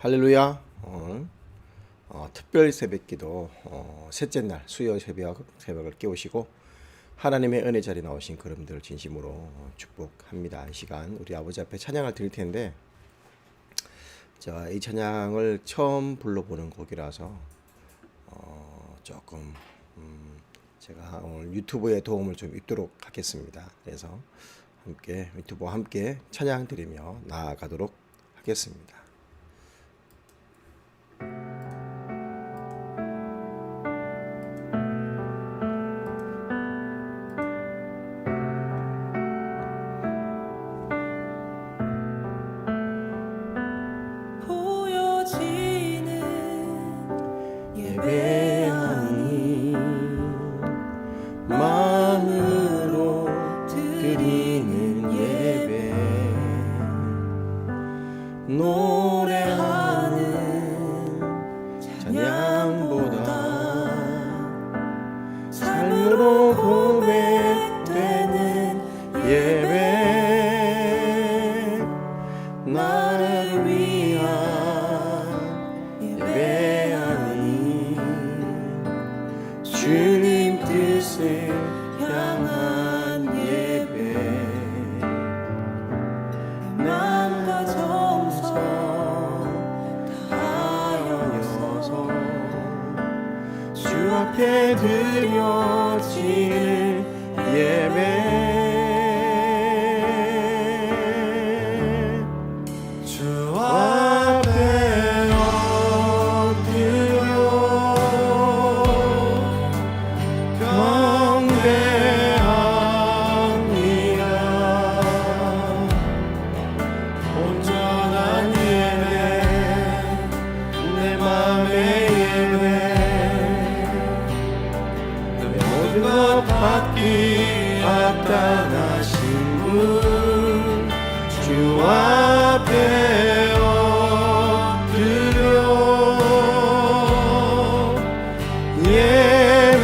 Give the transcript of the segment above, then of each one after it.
할렐루야. 특별 새벽기도 셋째 날 수요 새벽을 깨우시고 하나님의 은혜 자리에 나오신 그분들을 진심으로 축복합니다. 이 시간 우리 아버지 앞에 찬양을 드릴 텐데, 이 찬양을 처음 불러보는 곡이라서 조금 제가 오늘 유튜브의 도움을 좀 입도록 하겠습니다. 그래서 함께 유튜브와 함께 찬양 드리며 나아가도록 하겠습니다. 예배하니 마음으로 드리는 예배, 노래하는 찬양보다 삶으로 고백되는 예배, 나를 위한 예배하니 주님 뜻을 향한 예배, 마음과 정성 다하여서 주 앞에 드려지는 예배, 주 앞에 엎드려 경배합니다. 온전한 예배, 내 맘의 예배, 내 모든 것 받기 합당하신 분, 주 앞에 엎드려 예배합니다.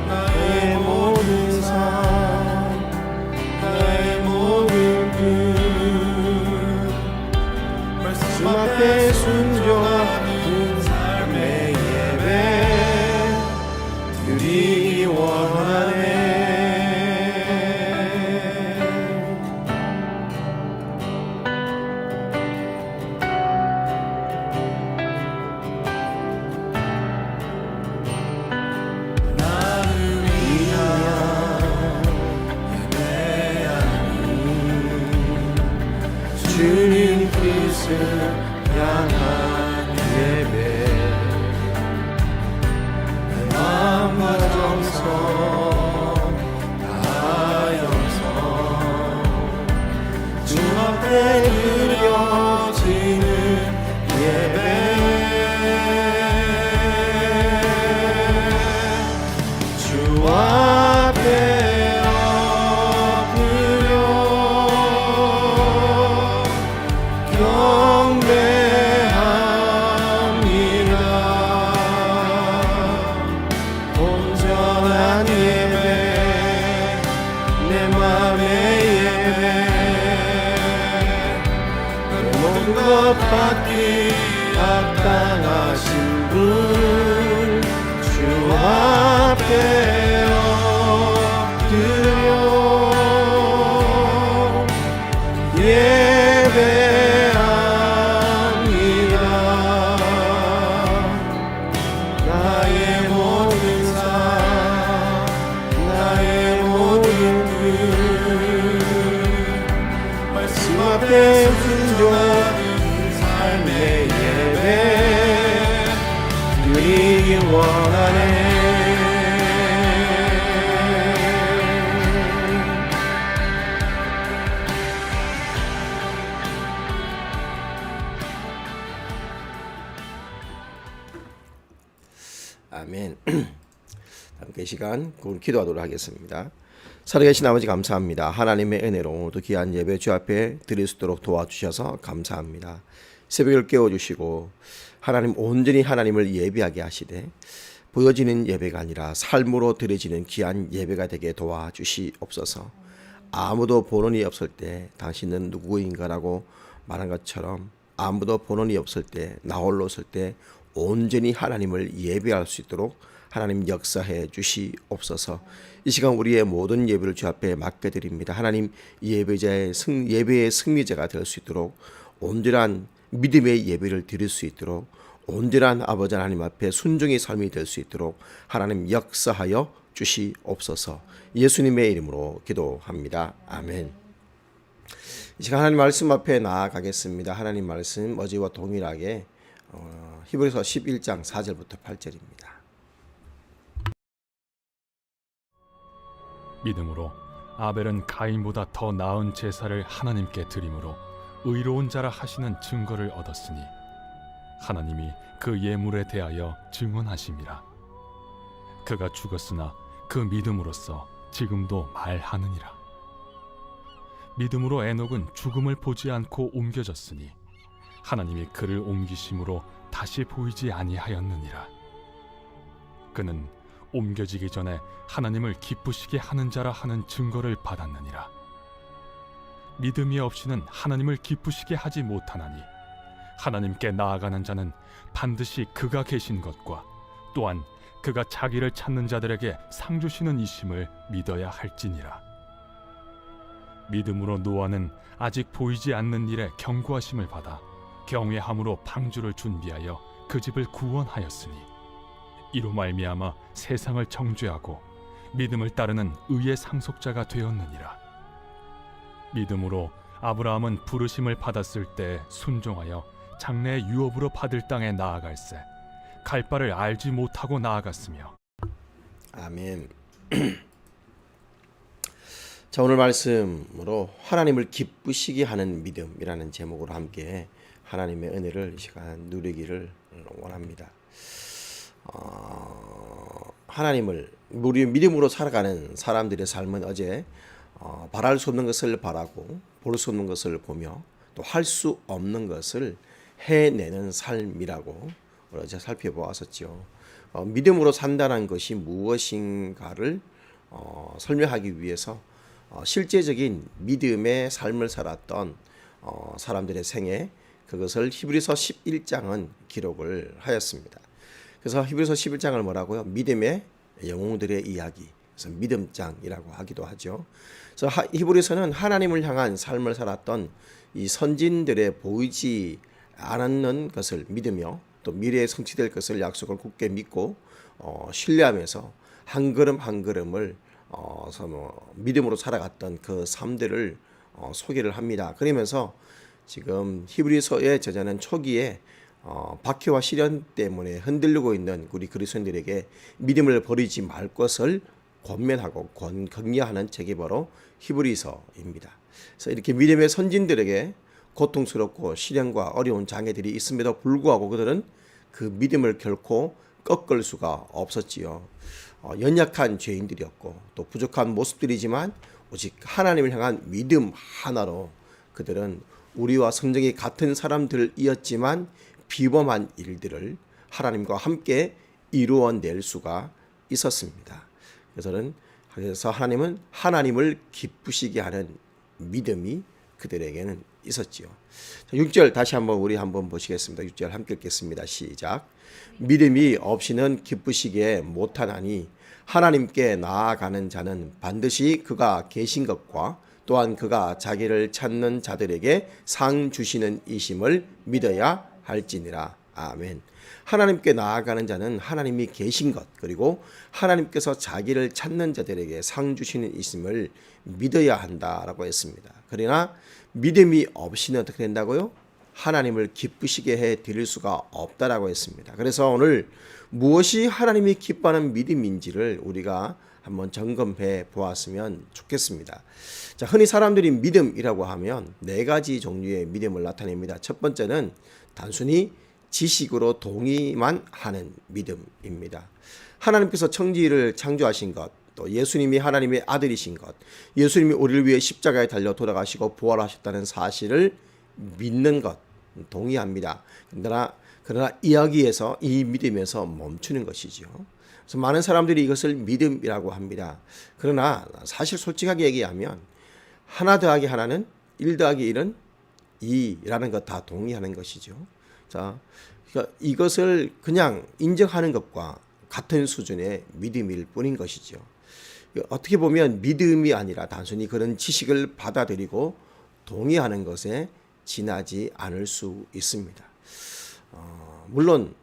나의 모든 삶, 나의 모든 뜻, 말씀 앞에 순종하는 삶의 예배 드리기 원하네. 나를 위한 예배하니 주님 뜻을 향한 예배, 내 마음과 정성 다하여서 주 앞에 드려지는 예배, 주 앞에 엎드려 경배합니다. 온전한 예배, 내 맘의 예배, 내 모든 것 받기 합당하신 분, 주 앞에 엎드려 예배합니다. 나의 모든 삶, 나의 모든 뜻, 말씀 앞에 순종하는 삶의 예배 드리기 원하네. 아멘. 함께 이 시간 기도하도록 하겠습니다. 살아계신 아버지 감사합니다. 하나님의 은혜로 오늘도 귀한 예배 주 앞에 드릴 수 있도록 도와주셔서 감사합니다. 새벽을 깨워주시고 하나님 온전히 하나님을 예배하게 하시되 보여지는 예배가 아니라 삶으로 드려지는 귀한 예배가 되게 도와주시옵소서. 아무도 본원이 없을 때 당신은 누구인가라고 말한 것처럼 아무도 본원이 없을 때 나 홀로 있을 때 온전히 하나님을 예배할 수 있도록 하나님 역사해 주시옵소서. 이 시간 우리의 모든 예배를 주 앞에 맡겨드립니다. 하나님 예배의 승리자가 될 수 있도록 온전한 믿음의 예배를 드릴 수 있도록 온전한 아버지 하나님 앞에 순종의 삶이 될 수 있도록 하나님 역사하여 주시옵소서. 예수님의 이름으로 기도합니다. 아멘. 이 시간 하나님 말씀 앞에 나아가겠습니다. 하나님 말씀 어제와 동일하게 히브리서 11장 4절부터 8절입니다. 믿음으로 아벨은 가인보다 더 나은 제사를 하나님께 드림으로 의로운 자라 하시는 증거를 얻었으니 하나님이 그 예물에 대하여 증언하심이라. 그가 죽었으나 그 믿음으로써 지금도 말하느니라. 믿음으로 에녹은 죽음을 보지 않고 옮겨졌으니 하나님이 그를 옮기심으로 다시 보이지 아니하였느니라. 그는 옮겨지기 전에 하나님을 기쁘시게 하는 자라 하는 증거를 받았느니라. 믿음이 없이는 하나님을 기쁘시게 하지 못하나니 하나님께 나아가는 자는 반드시 그가 계신 것과 또한 그가 자기를 찾는 자들에게 상 주시는 이심을 믿어야 할지니라. 믿음으로 노아는 아직 보이지 않는 일에 경고하심을 받아 경외함으로 방주를 준비하여 그 집을 구원하였으니 이로 말미암아 세상을 정죄하고 믿음을 따르는 의의 상속자가 되었느니라. 믿음으로 아브라함은 부르심을 받았을 때 순종하여 장래의 유업으로 받을 땅에 나아갈새 갈 바를 알지 못하고 나아갔으며. 아멘. 자, 오늘 말씀으로 하나님을 기쁘시게 하는 믿음이라는 제목으로 함께 하나님의 은혜를 이 시간 누리기를 원합니다. 하나님을 우리 믿음으로 살아가는 사람들의 삶은 어제 바랄 수 없는 것을 바라고 볼 수 없는 것을 보며 또 할 수 없는 것을 해내는 삶이라고 어제 살펴보았었죠. 믿음으로 산다는 것이 무엇인가를 설명하기 위해서 실제적인 믿음의 삶을 살았던 사람들의 생애, 그것을 히브리서 11장은 기록을 하였습니다. 그래서 히브리서 11장을 뭐라고요? 믿음의 영웅들의 이야기, 그래서 믿음장이라고 하기도 하죠. 그래서 히브리서는 하나님을 향한 삶을 살았던 이 선진들의 보이지 않는 것을 믿으며 또 미래에 성취될 것을 약속을 굳게 믿고 신뢰하면서 한 걸음 한 걸음을 믿음으로 살아갔던 그 삶들을 소개를 합니다. 그러면서 지금 히브리서의 저자는 초기에 박해와 시련 때문에 흔들리고 있는 우리 그리스도인들에게 믿음을 버리지 말 것을 권면하고 격려하는 책이 바로 히브리서입니다. 그래서 이렇게 믿음의 선진들에게 고통스럽고 시련과 어려운 장애들이 있음에도 불구하고 그들은 그 믿음을 결코 꺾을 수가 없었지요. 연약한 죄인들이었고 또 부족한 모습들이지만 오직 하나님을 향한 믿음 하나로 그들은 우리와 성정이 같은 사람들이었지만 비범한 일들을 하나님과 함께 이루어낼 수가 있었습니다. 그래서 하나님은 하나님을 기쁘시게 하는 믿음이 그들에게는 있었지요. 6절 다시 우리 한번 보시겠습니다. 6절 함께 읽겠습니다. 시작. 믿음이 없이는 기쁘시게 못하나니 하나님께 나아가는 자는 반드시 그가 계신 것과 또한 그가 자기를 찾는 자들에게 상 주시는 이심을 믿어야 할지니라. 아멘. 하나님께 나아가는 자는 하나님이 계신 것, 그리고 하나님께서 자기를 찾는 자들에게 상 주시는 이심을 믿어야 한다라고 했습니다. 그러나 믿음이 없이는 어떻게 된다고요? 하나님을 기쁘시게 해 드릴 수가 없다라고 했습니다. 그래서 오늘 무엇이 하나님이 기뻐하는 믿음인지를 우리가 한번 점검해 보았으면 좋겠습니다. 자, 흔히 사람들이 믿음이라고 하면 네 가지 종류의 믿음을 나타냅니다. 첫 번째는 단순히 지식으로 동의만 하는 믿음입니다. 하나님께서 천지를 창조하신 것, 또 예수님이 하나님의 아들이신 것, 예수님이 우리를 위해 십자가에 달려 돌아가시고 부활하셨다는 사실을 믿는 것, 동의합니다. 그러나 이야기에서 이 믿음에서 멈추는 것이죠. 그래서 많은 사람들이 이것을 믿음이라고 합니다. 그러나 사실 솔직하게 얘기하면 하나 더하기 하나는 1 더하기 1은 2라는 것 다 동의하는 것이죠. 자, 그러니까 이것을 그냥 인정하는 것과 같은 수준의 믿음일 뿐인 것이죠. 어떻게 보면 믿음이 아니라 단순히 그런 지식을 받아들이고 동의하는 것에 지나지 않을 수 있습니다. 물론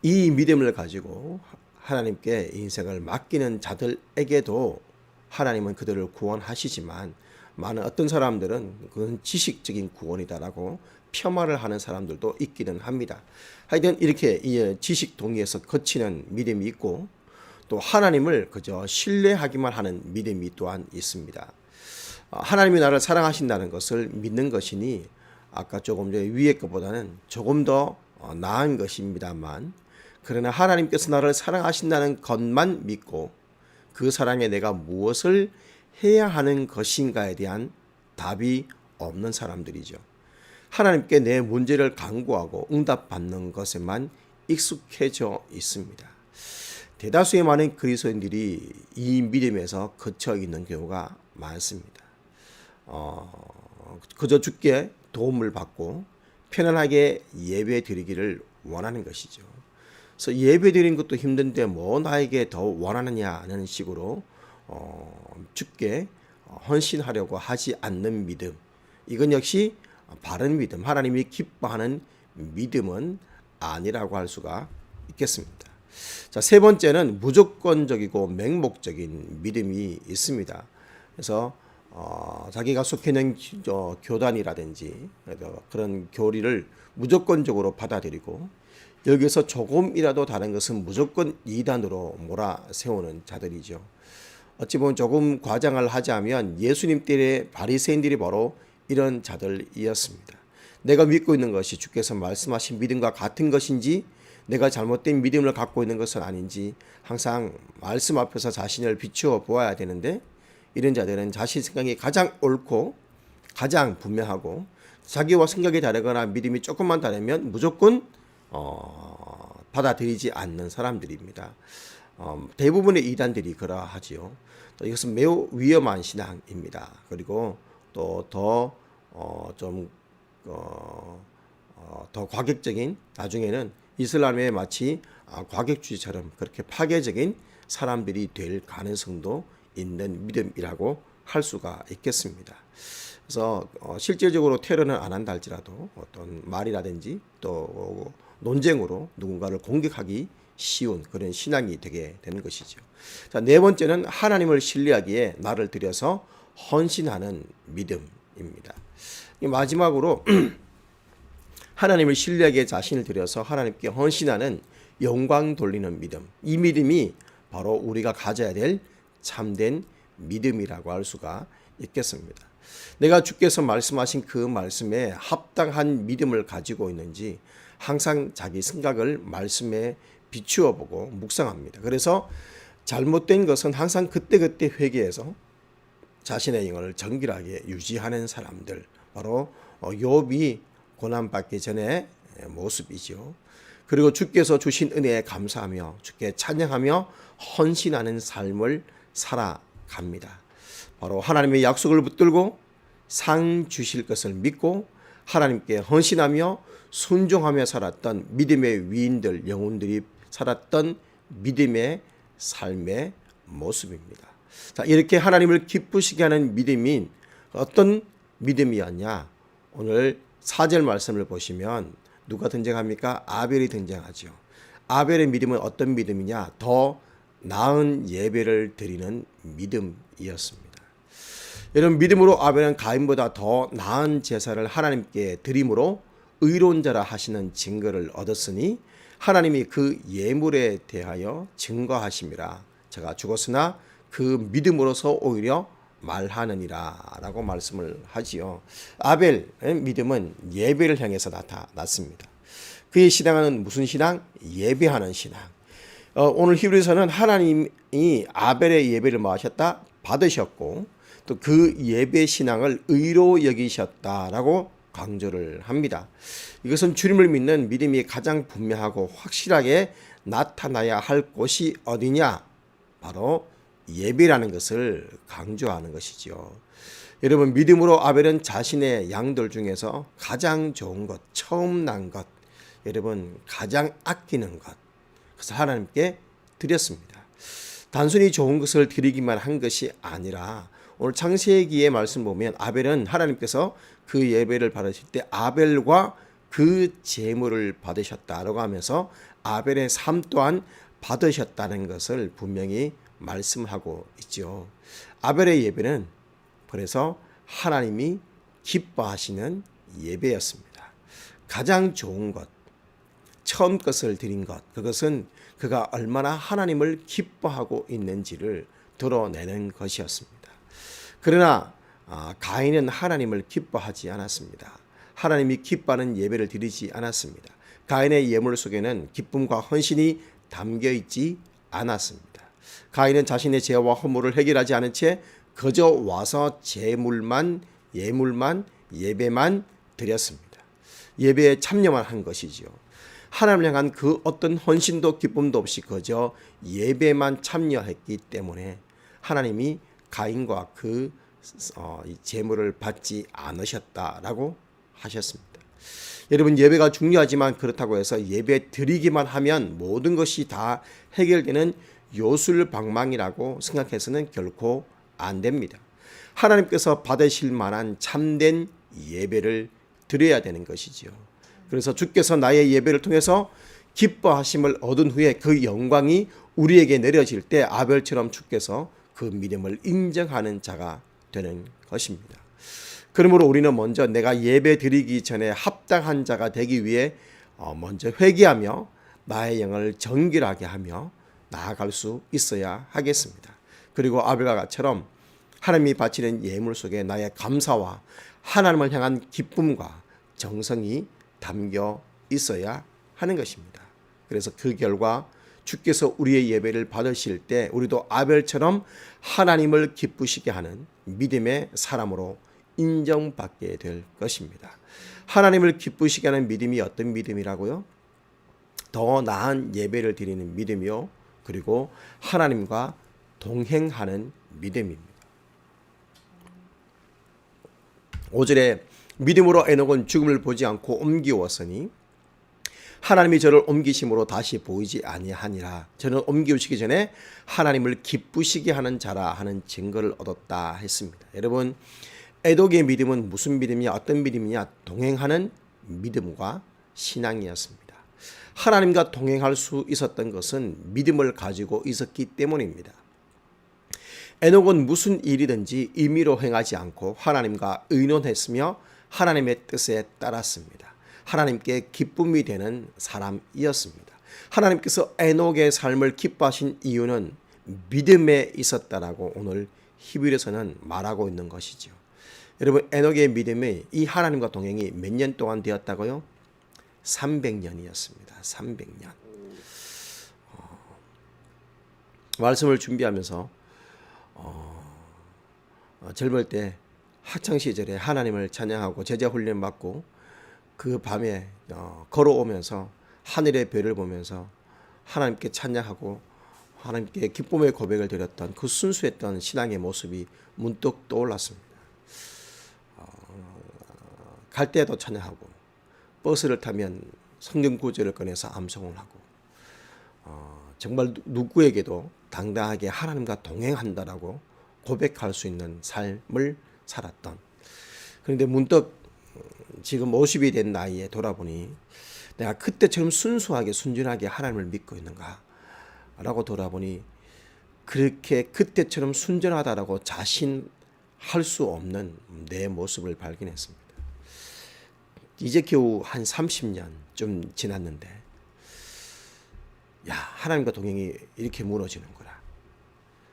이 믿음을 가지고 하나님께 인생을 맡기는 자들에게도 하나님은 그들을 구원하시지만 많은 어떤 사람들은 그건 지식적인 구원이다라고 폄하를 하는 사람들도 있기는 합니다. 하여튼 이렇게 이 지식 동의에서 거치는 믿음이 있고 또 하나님을 그저 신뢰하기만 하는 믿음이 또한 있습니다. 하나님이 나를 사랑하신다는 것을 믿는 것이니 아까 조금 전에 위에 것보다는 조금 더 나은 것입니다만 그러나 하나님께서 나를 사랑하신다는 것만 믿고 그 사랑에 내가 무엇을 해야 하는 것인가에 대한 답이 없는 사람들이죠. 하나님께 내 문제를 간구하고 응답받는 것에만 익숙해져 있습니다. 대다수의 많은 그리스도인들이 이 믿음에서 거쳐 있는 경우가 많습니다. 그저 주께 도움을 받고 편안하게 예배 드리기를 원하는 것이죠. 그래서 예배 드리는 것도 힘든데 뭐 나에게 더 원하느냐는 식으로 주께 헌신하려고 하지 않는 믿음. 이건 역시 바른 믿음, 하나님이 기뻐하는 믿음은 아니라고 할 수가 있겠습니다. 자, 세 번째는 무조건적이고 맹목적인 믿음이 있습니다. 그래서 자기가 속해 있는 교단이라든지 그런 교리를 무조건적으로 받아들이고 여기서 조금이라도 다른 것은 무조건 이단으로 몰아세우는 자들이죠. 어찌 보면 조금 과장을 하자면 예수님 때의 바리새인들이 바로 이런 자들이었습니다. 내가 믿고 있는 것이 주께서 말씀하신 믿음과 같은 것인지 내가 잘못된 믿음을 갖고 있는 것은 아닌지 항상 말씀 앞에서 자신을 비추어 보아야 되는데 이런 자들은 자신 생각이 가장 옳고 가장 분명하고 자기와 생각이 다르거나 믿음이 조금만 다르면 무조건 받아들이지 않는 사람들입니다. 대부분의 이단들이 그러하지요. 또 이것은 매우 위험한 신앙입니다. 그리고 또 더 과격적인 나중에는 이슬람에 마치 과격주의처럼 그렇게 파괴적인 사람들이 될 가능성도 있는 믿음이라고 할 수가 있겠습니다. 그래서 실질적으로 테러는 안 한다 할지라도 어떤 말이라든지 또 논쟁으로 누군가를 공격하기 쉬운 그런 신앙이 되게 되는 것이죠. 자, 네 번째는 하나님을 신뢰하기에 나를 들여서 헌신하는 믿음입니다. 마지막으로 하나님을 신뢰하기에 자신을 들여서 하나님께 헌신하는 영광 돌리는 믿음. 이 믿음이 바로 우리가 가져야 될 참된 믿음이라고 할 수가 있겠습니다. 내가 주께서 말씀하신 그 말씀에 합당한 믿음을 가지고 있는지 항상 자기 생각을 말씀에 비추어 보고 묵상합니다. 그래서 잘못된 것은 항상 그때그때 회개해서 자신의 영혼을 정결하게 유지하는 사람들, 바로 욥이 고난받기 전의 모습이죠. 그리고 주께서 주신 은혜에 감사하며 주께 찬양하며 헌신하는 삶을 살아갑니다. 바로 하나님의 약속을 붙들고 상 주실 것을 믿고 하나님께 헌신하며 순종하며 살았던 믿음의 위인들, 영혼들이 살았던 믿음의 삶의 모습입니다. 자, 이렇게 하나님을 기쁘시게 하는 믿음이 어떤 믿음이었냐? 오늘 4절 말씀을 보시면 누가 등장합니까? 아벨이 등장하죠. 아벨의 믿음은 어떤 믿음이냐? 더 나은 예배를 드리는 믿음이었습니다. 여러분, 믿음으로 아벨은 가인보다 더 나은 제사를 하나님께 드림으로 의로운 자라 하시는 증거를 얻었으니 하나님이 그 예물에 대하여 증거하심이라. 제가 죽었으나 그 믿음으로서 오히려 말하느니라 라고 말씀을 하지요. 아벨의 믿음은 예배를 향해서 나타났습니다. 그의 신앙은 무슨 신앙? 예배하는 신앙. 오늘 히브리서는 하나님이 아벨의 예배를 하셨다 받으셨고 또 그 예배 신앙을 의로 여기셨다라고 강조를 합니다. 이것은 주님을 믿는 믿음이 가장 분명하고 확실하게 나타나야 할 곳이 어디냐? 바로 예배라는 것을 강조하는 것이죠. 여러분, 믿음으로 아벨은 자신의 양들 중에서 가장 좋은 것, 처음 난 것, 여러분 가장 아끼는 것, 그래서 하나님께 드렸습니다. 단순히 좋은 것을 드리기만 한 것이 아니라 오늘 창세기의 말씀 보면 아벨은 하나님께서 그 예배를 받으실 때 아벨과 그 제물을 받으셨다라고 하면서 아벨의 삶 또한 받으셨다는 것을 분명히 말씀하고 있죠. 아벨의 예배는 그래서 하나님이 기뻐하시는 예배였습니다. 가장 좋은 것, 처음 것을 드린 것, 그것은 그가 얼마나 하나님을 기뻐하고 있는지를 드러내는 것이었습니다. 그러나 가인은 하나님을 기뻐하지 않았습니다. 하나님이 기뻐하는 예배를 드리지 않았습니다. 가인의 예물 속에는 기쁨과 헌신이 담겨 있지 않았습니다. 가인은 자신의 죄와 허물을 해결하지 않은 채 그저 와서 예물만 예배만 드렸습니다. 예배에 참여만 한 것이지요. 하나님을 향한 그 어떤 헌신도 기쁨도 없이 그저 예배만 참여했기 때문에 하나님이 가인과 그 제물을 받지 않으셨다라고 하셨습니다. 여러분, 예배가 중요하지만 그렇다고 해서 예배 드리기만 하면 모든 것이 다 해결되는 요술방망이라고 생각해서는 결코 안 됩니다. 하나님께서 받으실 만한 참된 예배를 드려야 되는 것이지요. 그래서 주께서 나의 예배를 통해서 기뻐하심을 얻은 후에 그 영광이 우리에게 내려질 때 아벨처럼 주께서 그 믿음을 인정하는 자가 되는 것입니다. 그러므로 우리는 먼저 내가 예배 드리기 전에 합당한 자가 되기 위해 먼저 회개하며 나의 영을 정결하게 하며 나아갈 수 있어야 하겠습니다. 그리고 아벨과 같처럼 하나님이 바치는 예물 속에 나의 감사와 하나님을 향한 기쁨과 정성이 담겨 있어야 하는 것입니다. 그래서 그 결과 주께서 우리의 예배를 받으실 때 우리도 아벨처럼 하나님을 기쁘시게 하는 믿음의 사람으로 인정받게 될 것입니다. 하나님을 기쁘시게 하는 믿음이 어떤 믿음이라고요? 더 나은 예배를 드리는 믿음이요, 그리고 하나님과 동행하는 믿음입니다. 5절에 믿음으로 에녹은 죽음을 보지 않고 옮기웠으니 하나님이 저를 옮기심으로 다시 보이지 아니하니라. 저는 옮기우시기 전에 하나님을 기쁘시게 하는 자라 하는 증거를 얻었다 했습니다. 여러분, 에녹의 믿음은 무슨 믿음이냐, 어떤 믿음이냐? 동행하는 믿음과 신앙이었습니다. 하나님과 동행할 수 있었던 것은 믿음을 가지고 있었기 때문입니다. 에녹은 무슨 일이든지 임의로 행하지 않고 하나님과 의논했으며 하나님의 뜻에 따랐습니다. 하나님께 기쁨이 되는 사람이었습니다. 하나님께서 에녹의 삶을 기뻐하신 이유는 믿음에 있었다라고 오늘 히브리서는 말하고 있는 것이죠. 여러분, 에녹의 믿음이 이 하나님과 동행이 몇 년 동안 되었다고요? 300년이었습니다. 300년. 말씀을 준비하면서 젊을 때 학창 시절에 하나님을 찬양하고 제자 훈련 받고 그 밤에 걸어오면서 하늘의 별을 보면서 하나님께 찬양하고 하나님께 기쁨의 고백을 드렸던 그 순수했던 신앙의 모습이 문득 떠올랐습니다. 갈 때도 찬양하고 버스를 타면 성경 구절을 꺼내서 암송을 하고 정말 누구에게도 당당하게 하나님과 동행한다라고 고백할 수 있는 삶을 살았던, 그런데 문득 지금 50이 된 나이에 돌아보니 내가 그때처럼 순수하게 순진하게 하나님을 믿고 있는가 라고 돌아보니 그렇게 그때처럼 순전하다라고 자신할 수 없는 내 모습을 발견했습니다. 이제 겨우 한 30년 좀 지났는데 하나님과 동행이 이렇게 무너지는구나.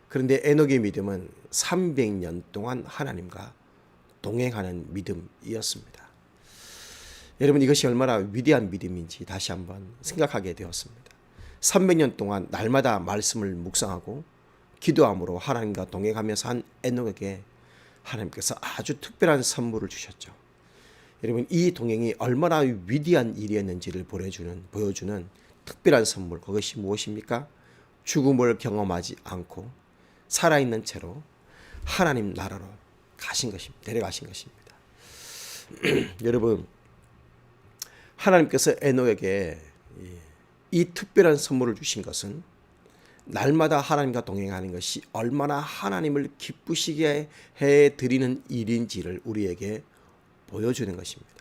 그런데 에녹의 믿음은 300년 동안 하나님과 동행하는 믿음이었습니다. 여러분, 이것이 얼마나 위대한 믿음인지 다시 한번 생각하게 되었습니다. 300년 동안 날마다 말씀을 묵상하고 기도함으로 하나님과 동행하면서 한 에녹에게 하나님께서 아주 특별한 선물을 주셨죠. 여러분, 이 동행이 얼마나 위대한 일이었는지를 보여주는 특별한 선물, 그것이 무엇입니까? 죽음을 경험하지 않고 살아있는 채로 하나님 나라로 데려가신 것입니다. 여러분, 하나님께서 에녹에게 이 특별한 선물을 주신 것은 날마다 하나님과 동행하는 것이 얼마나 하나님을 기쁘시게 해드리는 일인지를 우리에게 보여주는 것입니다.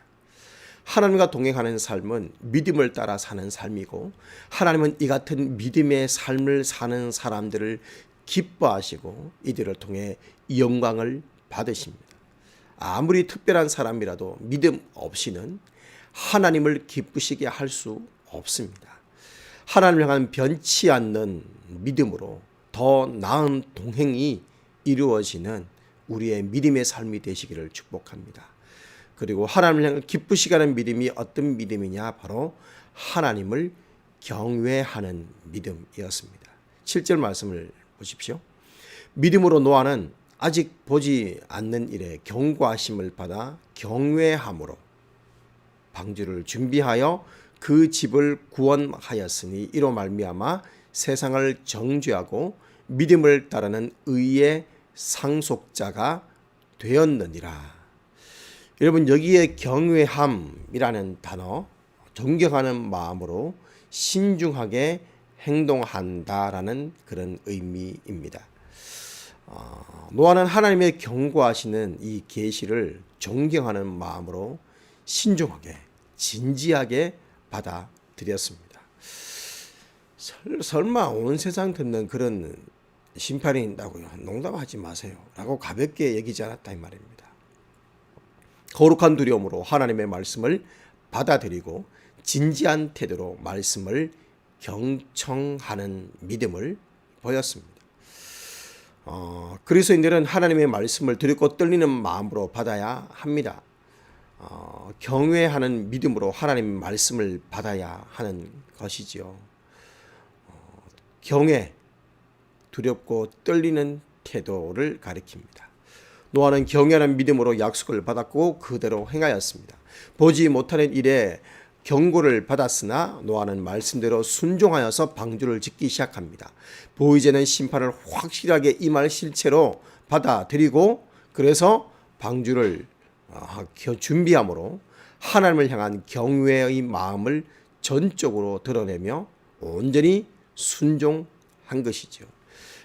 하나님과 동행하는 삶은 믿음을 따라 사는 삶이고, 하나님은 이 같은 믿음의 삶을 사는 사람들을 기뻐하시고 이들을 통해 영광을 받으십니다. 아무리 특별한 사람이라도 믿음 없이는 하나님을 기쁘시게 할 수 없습니다. 하나님을 향한 변치 않는 믿음으로 더 나은 동행이 이루어지는 우리의 믿음의 삶이 되시기를 축복합니다. 그리고 하나님을 향해 기쁘시게 하는 믿음이 어떤 믿음이냐? 바로 하나님을 경외하는 믿음이었습니다. 7절 말씀을 보십시오. 믿음으로 노아는 아직 보지 않는 일에 경고하심을 받아 경외함으로 방주를 준비하여 그 집을 구원하였으니 이로 말미암아 세상을 정죄하고 믿음을 따르는 의의 상속자가 되었느니라. 여러분, 여기에 경외함이라는 단어, 존경하는 마음으로 신중하게 행동한다라는 그런 의미입니다. 노아는 하나님의 경고하시는 이 계시를 존경하는 마음으로 신중하게 진지하게 받아들였습니다. 설마 온 세상 듣는 그런 심판이 있다고요? 농담하지 마세요 라고 가볍게 얘기지 않았다 이 말입니다. 거룩한 두려움으로 하나님의 말씀을 받아들이고 진지한 태도로 말씀을 경청하는 믿음을 보였습니다. 그리스도인들은 하나님의 말씀을 두렵고 떨리는 마음으로 받아야 합니다. 경외하는 믿음으로 하나님의 말씀을 받아야 하는 것이지요. 경외, 두렵고 떨리는 태도를 가리킵니다. 노아는 경외하는 믿음으로 약속을 받았고 그대로 행하였습니다. 보지 못하는 일에 경고를 받았으나 노아는 말씀대로 순종하여서 방주를 짓기 시작합니다. 보이지 않는 심판을 확실하게 임할 실체로 받아들이고 그래서 방주를 준비함으로 하나님을 향한 경외의 마음을 전적으로 드러내며 온전히 순종한 것이죠.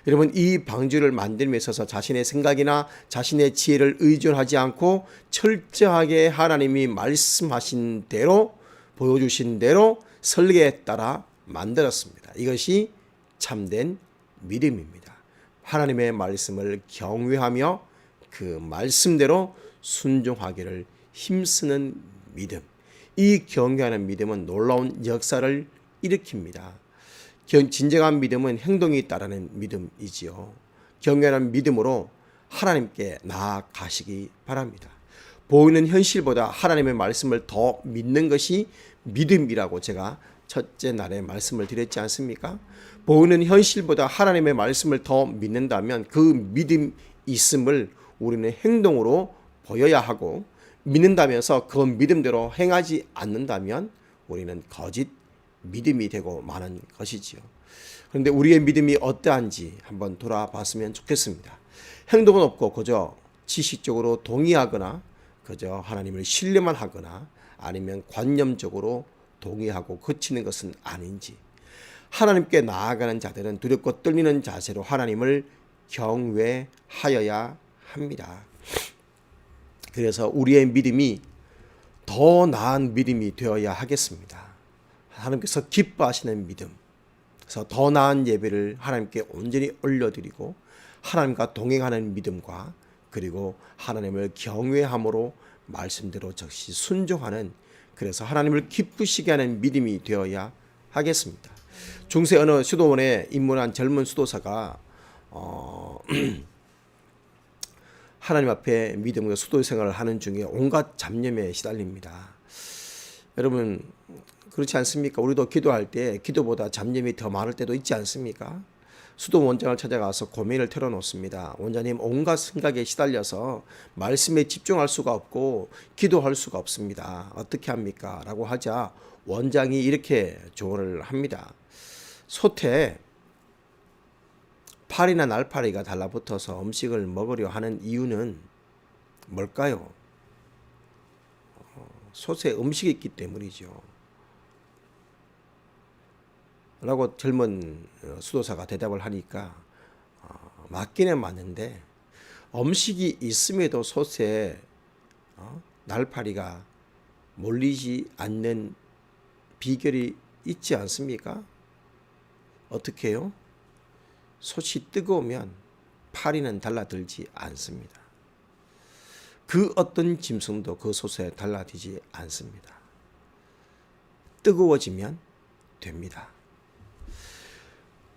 여러분, 이 방주를 만들며 있어서 자신의 생각이나 자신의 지혜를 의존하지 않고 철저하게 하나님이 말씀하신 대로 보여주신 대로 설계에 따라 만들었습니다. 이것이 참된 믿음입니다. 하나님의 말씀을 경외하며 그 말씀대로 순종하기를 힘쓰는 믿음. 이 경외하는 믿음은 놀라운 역사를 일으킵니다. 진정한 믿음은 행동이 따르는 믿음이지요. 경외하는 믿음으로 하나님께 나아가시기 바랍니다. 보이는 현실보다 하나님의 말씀을 더 믿는 것이 믿음이라고 제가 첫째 날에 말씀을 드렸지 않습니까? 보이는 현실보다 하나님의 말씀을 더 믿는다면 그 믿음 있음을 우리는 행동으로 보여야 하고, 믿는다면서 그 믿음대로 행하지 않는다면 우리는 거짓 믿음이 되고 마는 것이지요. 그런데 우리의 믿음이 어떠한지 한번 돌아봤으면 좋겠습니다. 행동은 없고 그저 지식적으로 동의하거나 그저 하나님을 신뢰만 하거나 아니면 관념적으로 동의하고 그치는 것은 아닌지, 하나님께 나아가는 자들은 두렵고 떨리는 자세로 하나님을 경외하여야 합니다. 그래서 우리의 믿음이 더 나은 믿음이 되어야 하겠습니다. 하나님께서 기뻐하시는 믿음, 그래서 더 나은 예배를 하나님께 온전히 올려드리고 하나님과 동행하는 믿음과 그리고 하나님을 경외함으로 말씀대로 즉시 순종하는, 그래서 하나님을 기쁘시게 하는 믿음이 되어야 하겠습니다. 중세 어느 수도원에 입문한 젊은 수도사가 하나님 앞에 믿음과 수도 생활을 하는 중에 온갖 잡념에 시달립니다. 여러분 그렇지 않습니까? 우리도 기도할 때 기도보다 잡념이 더 많을 때도 있지 않습니까? 수도 원장을 찾아가서 고민을 털어놓습니다. 원장님, 온갖 생각에 시달려서 말씀에 집중할 수가 없고 기도할 수가 없습니다. 어떻게 합니까? 라고 하자 원장이 이렇게 조언을 합니다. 소태 파리나 날파리가 달라붙어서 음식을 먹으려 하는 이유는 뭘까요? 솥에 음식이 있기 때문이죠. 라고 젊은 수도사가 대답을 하니까 맞기는 맞는데 음식이 있음에도 솥에 날파리가 몰리지 않는 비결이 있지 않습니까? 어떻게 해요? 솥이 뜨거우면 파리는 달라들지 않습니다. 그 어떤 짐승도 그 솥에 달라들지 않습니다. 뜨거워지면 됩니다.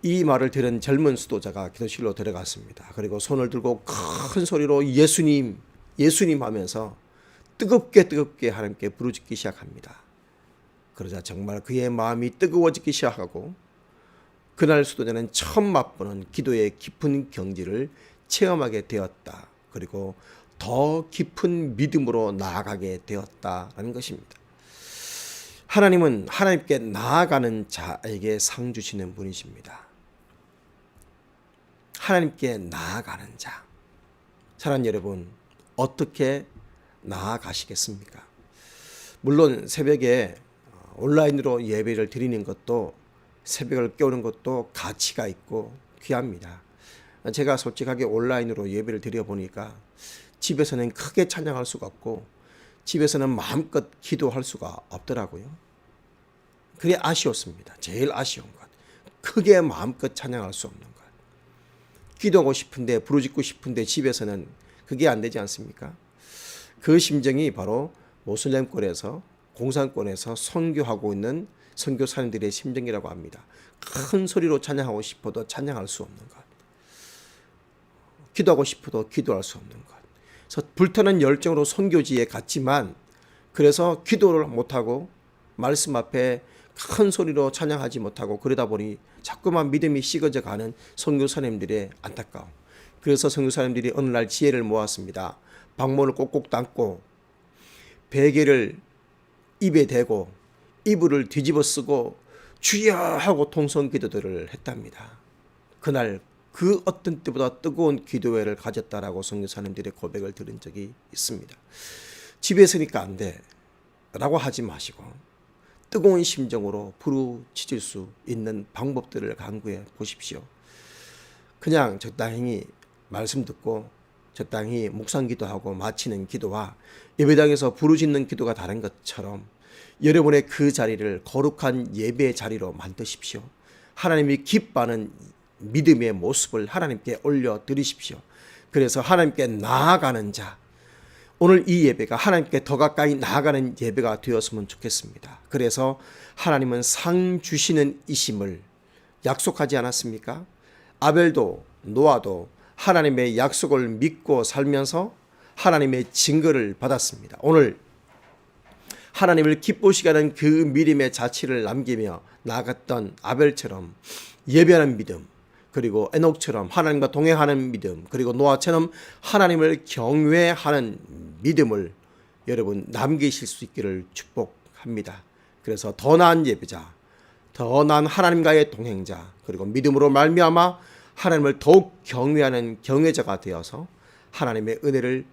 이 말을 들은 젊은 수도자가 기도실로 들어갔습니다. 그리고 손을 들고 큰 소리로 예수님, 예수님 하면서 뜨겁게 하나님께 부르짖기 시작합니다. 그러자 정말 그의 마음이 뜨거워지기 시작하고 그날 수도자는 처음 맛보는 기도의 깊은 경지를 체험하게 되었다. 그리고 더 깊은 믿음으로 나아가게 되었다라는 것입니다. 하나님은 하나님께 나아가는 자에게 상 주시는 분이십니다. 하나님께 나아가는 자. 사랑하는 여러분, 어떻게 나아가시겠습니까? 물론 새벽에 온라인으로 예배를 드리는 것도 새벽을 깨우는 것도 가치가 있고 귀합니다. 제가 솔직하게 온라인으로 예배를 드려보니까 집에서는 크게 찬양할 수가 없고 집에서는 마음껏 기도할 수가 없더라고요. 그게 아쉬웠습니다. 제일 아쉬운 것. 크게 마음껏 찬양할 수 없는 것. 기도하고 싶은데 부르짖고 싶은데 집에서는 그게 안 되지 않습니까? 그 심정이 바로 모슬렘권에서 공산권에서 선교하고 있는 선교사님들의 심정이라고 합니다. 큰 소리로 찬양하고 싶어도 찬양할 수 없는 것. 기도하고 싶어도 기도할 수 없는 것. 그래서 불타는 열정으로 선교지에 갔지만 그래서 기도를 못하고 말씀 앞에 큰 소리로 찬양하지 못하고 그러다 보니 자꾸만 믿음이 식어져 가는 선교사님들의 안타까움. 그래서 선교사님들이 어느 날 지혜를 모았습니다. 방문을 꼭꼭 닫고 베개를 입에 대고 이불을 뒤집어 쓰고 주여 하고 통성 기도들을 했답니다. 그날 그 어떤 때보다 뜨거운 기도회를 가졌다라고 선교사님들의 고백을 들은 적이 있습니다. 집에 있으니까 안 돼 라고 하지 마시고 뜨거운 심정으로 부르짖을 수 있는 방법들을 강구해 보십시오. 그냥 적당히 말씀 듣고 적당히 묵상 기도하고 마치는 기도와 예배당에서 부르짖는 기도가 다른 것처럼 여러분의 그 자리를 거룩한 예배의 자리로 만드십시오. 하나님이 기뻐하는 믿음의 모습을 하나님께 올려드리십시오. 그래서 하나님께 나아가는 자, 오늘 이 예배가 하나님께 더 가까이 나아가는 예배가 되었으면 좋겠습니다. 그래서 하나님은 상 주시는 이심을 약속하지 않았습니까? 아벨도 노아도 하나님의 약속을 믿고 살면서 하나님의 증거를 받았습니다. 오늘 하나님을 기쁘시게 하는 그 믿음의 자취를 남기며 나아갔던 아벨처럼 예배하는 믿음, 그리고 에녹처럼 하나님과 동행하는 믿음, 그리고 노아처럼 하나님을 경외하는 믿음을 여러분 남기실 수 있기를 축복합니다. 그래서 더 나은 예배자, 더 나은 하나님과의 동행자, 그리고 믿음으로 말미암아 하나님을 더욱 경외하는 경외자가 되어서 하나님의 은혜를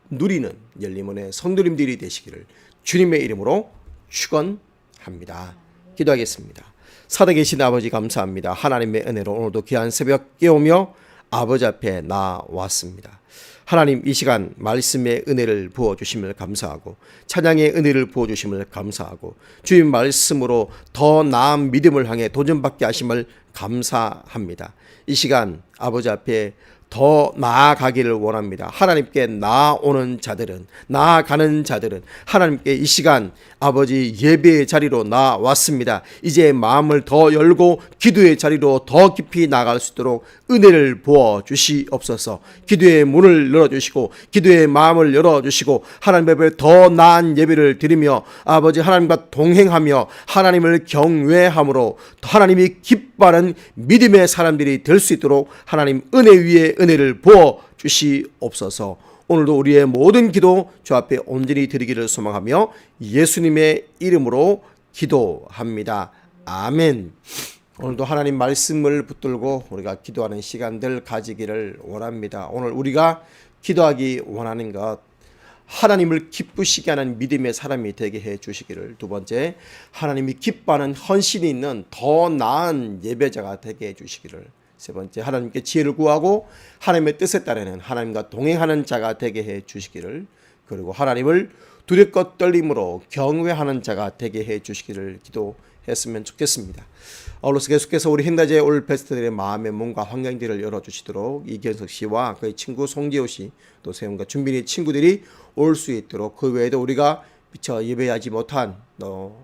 누리는 열림원의 성도님들이 되시기를 주님의 이름으로 축원합니다. 기도하겠습니다. 살아계신 아버지 감사합니다. 하나님의 은혜로 오늘도 귀한 새벽 깨우며 아버지 앞에 나왔습니다. 하나님, 이 시간 말씀의 은혜를 부어주심을 감사하고 찬양의 은혜를 부어주심을 감사하고 주님 말씀으로 더 나은 믿음을 향해 도전받게 하심을 감사합니다. 이 시간 아버지 앞에 더 나아가기를 원합니다. 하나님께 나아오는 자들은, 나아가는 자들은 하나님께 이 시간 아버지 예배의 자리로 나왔습니다. 이제 마음을 더 열고 기도의 자리로 더 깊이 나아갈 수 있도록 은혜를 부어 주시옵소서. 기도의 문을 열어주시고 기도의 마음을 열어주시고 하나님 앞에 더 나은 예배를 드리며 아버지 하나님과 동행하며 하나님을 경외함으로 하나님이 기뻐하는 믿음의 사람들이 될 수 있도록 하나님 은혜 위에 은혜를 부어 주시옵소서. 오늘도 우리의 모든 기도 주 앞에 온전히 드리기를 소망하며 예수님의 이름으로 기도합니다. 아멘. 오늘도 하나님 말씀을 붙들고 우리가 기도하는 시간들 가지기를 원합니다. 오늘 우리가 기도하기 원하는 것, 하나님을 기쁘시게 하는 믿음의 사람이 되게 해 주시기를. 두 번째, 하나님이 기뻐하는 헌신이 있는 더 나은 예배자가 되게 해 주시기를. 세 번째, 하나님께 지혜를 구하고 하나님의 뜻에 따르는 하나님과 동행하는 자가 되게 해 주시기를. 그리고 하나님을 두렵고 떨림으로 경외하는 자가 되게 해 주시기를 기도했으면 좋겠습니다. 아울러서 계속해서 우리 hen다제의 올 베스트들의 마음의 문과 환경들을 열어주시도록 이견석 씨와 그의 친구 송지호 씨, 또 세훈과 준빈이 친구들이 올 수 있도록, 그 외에도 우리가 미처 예배하지 못한,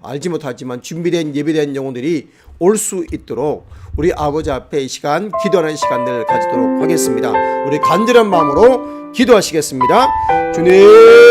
알지 못하지만 준비된 예배된 영혼들이 올 수 있도록 우리 아버지 앞에 이 시간 기도하는 시간들을 가지도록 하겠습니다. 우리 간절한 마음으로 기도하시겠습니다. 주님